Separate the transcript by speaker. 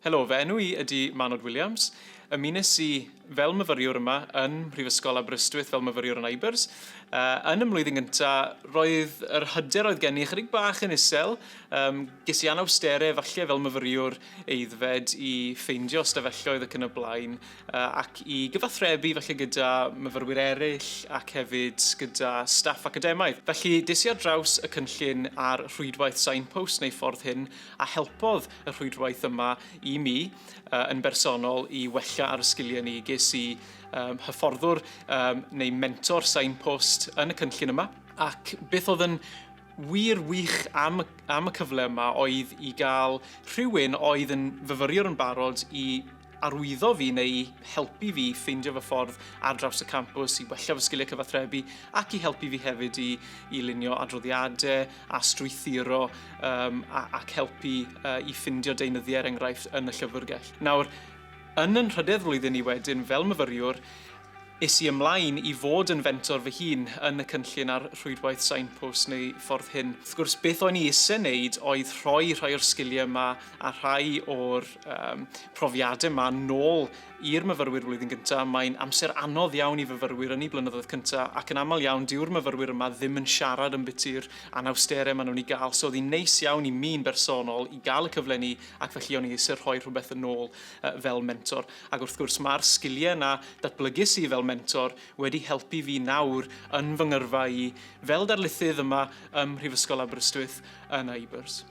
Speaker 1: Helo, fe enw I ydy Manod Williams. Ymunes I fel myfyriwr yma yn Prifysgol Aberystwyth fel myfyriwr yn Eibers. Yn y mlwyddyn gyntaf, roedd yr hyder oedd gen I chydig bach yn isel. Ges I anawsterau falle fel myfyriwr eiddfed I ffeindio stafelloedd ac yn y blaen, ac I gyfathrebu falle gyda myfyrwyr eraill ac hefyd gyda staff academaidd. Felly, des I ar draws y cynllun ar rhwydwaith signpost neu ffordd hyn a helpodd y rhwydwaith yma I mi yn bersonol I wella ar y sgiliau ni. Ges I hyfforddwr neu mentor signpost yn y cynllun yma. Ac beth oedd yn wir wych am y cyfle yma oedd I gael rhywun oedd yn fyfyriwr yn barod I arwyddo fi neu helpu fi ffeindio fy ffordd ar draws y campws I wella fy sgiliau cyfathrebu ac I helpu fi hefyd I lunio adroddiadau a strwythuro ac helpu I ffindio deunyddiau enghraifft yn y llyfrgell. Nawr, yn yn rhydedd flwyddyn I wedyn fel myfyriwr, es I ymlaen I fod yn fentor fy hun yn y cynllun ar rhwydwaith signpost neu ffordd hyn. Wrth gwrs, beth o'n I eisiau wneud oedd rhoi rhai o'r sgiliau yma a rhai o'r profiadau yma nôl i'r myfyrwyr blwyddyn gyntaf. Mae'n amser anodd iawn I fyfyrwyr yn I blynyddoedd cyntaf ac yn aml iawn dyw'r myfyrwyr yma ddim yn siarad yn byty'r anawsterau maen nhw'n I gael. So oedd hi'n neis iawn I mi'n bersonol I gael y cyfle ni ac felly o'n I eisiau rhoi rhywbeth yn ôl fel mentor. Ac wrth gwrs mae'r sgiliau yna datblygus I fel mentor wedi helpu fi nawr yn fy ngyrfa I fel darlithydd yma ym Prifysgol Aberystwyth yn Eibers.